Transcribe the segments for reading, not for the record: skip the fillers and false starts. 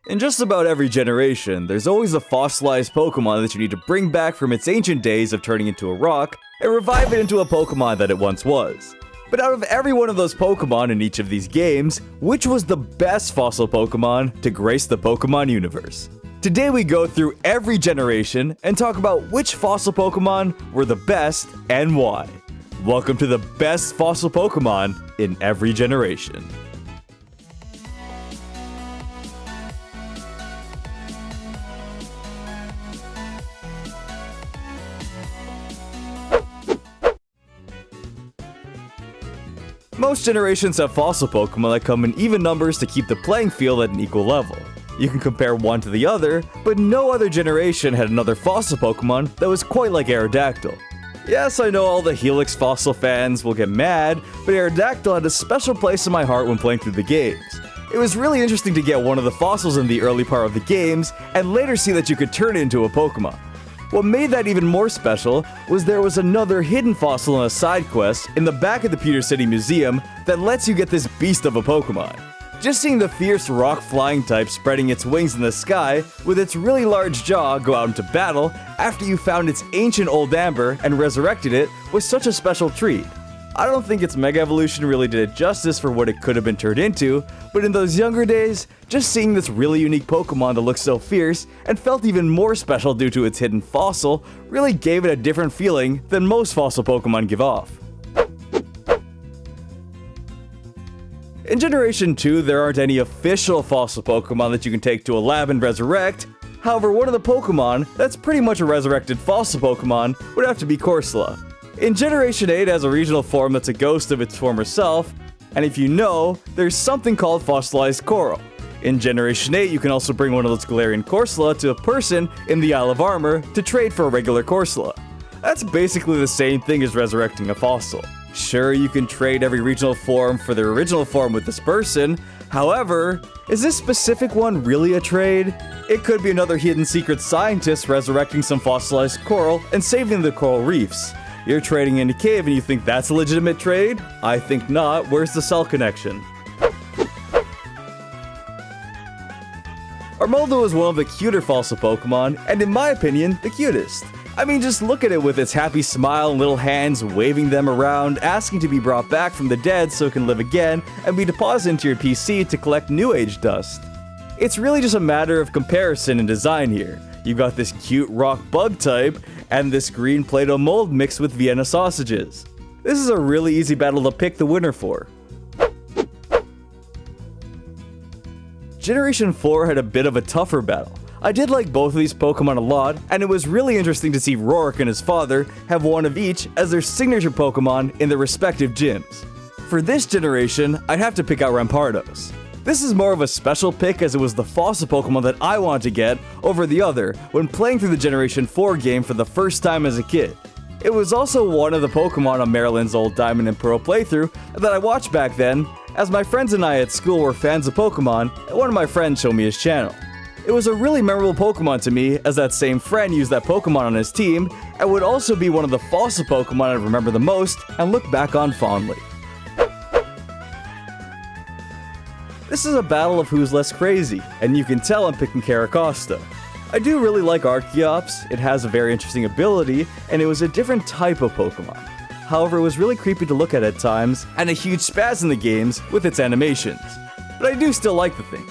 In just about every generation, there's always a fossilized Pokemon that you need to bring back from its ancient days of turning into a rock and revive it into a Pokemon that it once was. But out of every one of those Pokemon in each of these games, which was the best fossil Pokemon to grace the Pokemon universe? Today we go through every generation and talk about which fossil Pokemon were the best and why. Welcome to the best fossil Pokemon in every generation. Most generations have fossil Pokemon that come in even numbers to keep the playing field at an equal level. You can compare one to the other, but no other generation had another fossil Pokemon that was quite like Aerodactyl. Yes, I know all the Helix fossil fans will get mad, but Aerodactyl had a special place in my heart when playing through the games. It was really interesting to get one of the fossils in the early part of the games, and later see that you could turn it into a Pokemon. What made that even more special was there was another hidden fossil in a side quest in the back of the Pewter City Museum that lets you get this beast of a Pokemon. Just seeing the fierce rock flying type spreading its wings in the sky with its really large jaw go out into battle after you found its ancient old amber and resurrected it was such a special treat. I don't think its Mega Evolution really did it justice for what it could have been turned into, but in those younger days, just seeing this really unique Pokemon that looked so fierce and felt even more special due to its hidden fossil really gave it a different feeling than most fossil Pokemon give off. In Generation 2, there aren't any official fossil Pokemon that you can take to a lab and resurrect. However, one of the Pokemon that's pretty much a resurrected fossil Pokemon would have to be Corsola. In Generation 8, it has a regional form that's a ghost of its former self, and if you know, there's something called fossilized coral. In Generation 8, you can also bring one of those Galarian Corsola to a person in the Isle of Armor to trade for a regular Corsola. That's basically the same thing as resurrecting a fossil. Sure, you can trade every regional form for their original form with this person, however, is this specific one really a trade? It could be another hidden secret scientist resurrecting some fossilized coral and saving the coral reefs. You're trading in a cave and you think that's a legitimate trade? I think not. Where's the cell connection? Armaldo is one of the cuter fossil Pokemon, and in my opinion, the cutest. I mean, just look at it with its happy smile and little hands waving them around, asking to be brought back from the dead so it can live again and be deposited into your PC to collect New Age dust. It's really just a matter of comparison and design here. You've got this cute rock bug type, and this green Play-Doh mold mixed with Vienna sausages. This is a really easy battle to pick the winner for. Generation 4 had a bit of a tougher battle. I did like both of these Pokemon a lot, and it was really interesting to see Roark and his father have one of each as their signature Pokemon in their respective gyms. For this generation, I'd have to pick out Rampardos. This is more of a special pick as it was the fossil Pokemon that I wanted to get over the other when playing through the Generation 4 game for the first time as a kid. It was also one of the Pokemon on Marilyn's old Diamond and Pearl playthrough that I watched back then, as my friends and I at school were fans of Pokemon, and one of my friends showed me his channel. It was a really memorable Pokemon to me, as that same friend used that Pokemon on his team, and would also be one of the fossil Pokemon I remember the most and look back on fondly. This is a battle of who's less crazy, and you can tell I'm picking Carracosta. I do really like Archeops, it has a very interesting ability, and it was a different type of Pokemon. However, it was really creepy to look at times, and a huge spaz in the games with its animations. But I do still like the thing.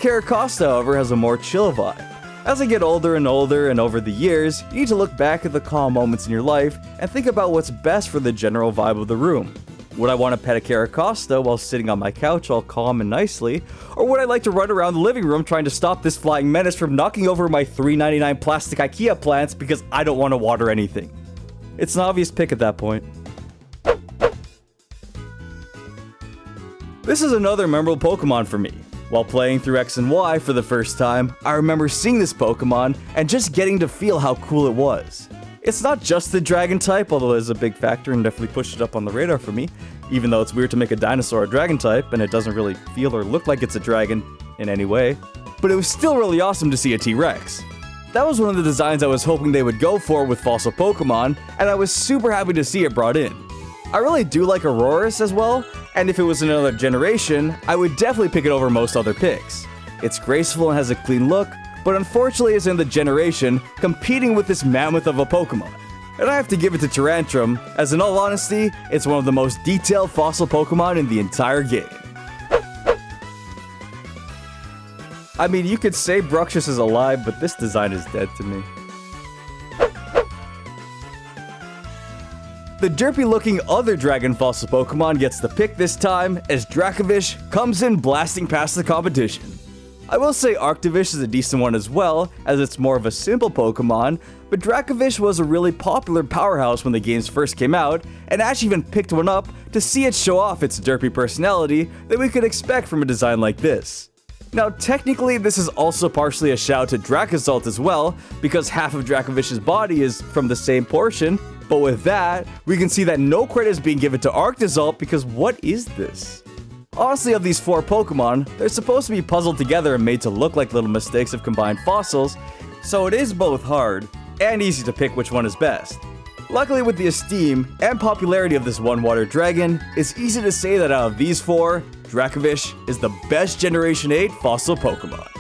Carracosta, however, has a more chill vibe. As I get older and older and over the years, you need to look back at the calm moments in your life and think about what's best for the general vibe of the room. Would I want to pet a Carracosta while sitting on my couch all calm and nicely? Or would I like to run around the living room trying to stop this flying menace from knocking over my $3.99 plastic IKEA plants because I don't want to water anything? It's an obvious pick at that point. This is another memorable Pokemon for me. While playing through X and Y for the first time, I remember seeing this Pokemon and just getting to feel how cool it was. It's not just the dragon type, although it is a big factor and definitely pushed it up on the radar for me, even though it's weird to make a dinosaur a dragon type and it doesn't really feel or look like it's a dragon in any way. But it was still really awesome to see a T-Rex. That was one of the designs I was hoping they would go for with fossil Pokemon, and I was super happy to see it brought in. I really do like Aurorus as well, and if it was another generation, I would definitely pick it over most other picks. It's graceful and has a clean look, but unfortunately is in the generation competing with this mammoth of a Pokemon. And I have to give it to Tyrantrum, as in all honesty, it's one of the most detailed fossil Pokemon in the entire game. I mean, you could say Bruxish is alive, but this design is dead to me. The derpy-looking other dragon fossil Pokemon gets the pick this time, as Dracovish comes in blasting past the competition. I will say Arctovish is a decent one as well, as it's more of a simple Pokemon, but Dracovish was a really popular powerhouse when the games first came out, and Ash even picked one up to see it show off its derpy personality that we could expect from a design like this. Now, technically, this is also partially a shout to Dracozolt as well, because half of Dracovish's body is from the same portion, but with that, we can see that no credit is being given to Arctozolt because what is this? Honestly, of these 4 Pokemon, they're supposed to be puzzled together and made to look like little mistakes of combined fossils, so it is both hard and easy to pick which one is best. Luckily, with the esteem and popularity of this one water dragon, it's easy to say that out of these 4, Dracovish is the best Generation 8 fossil Pokemon.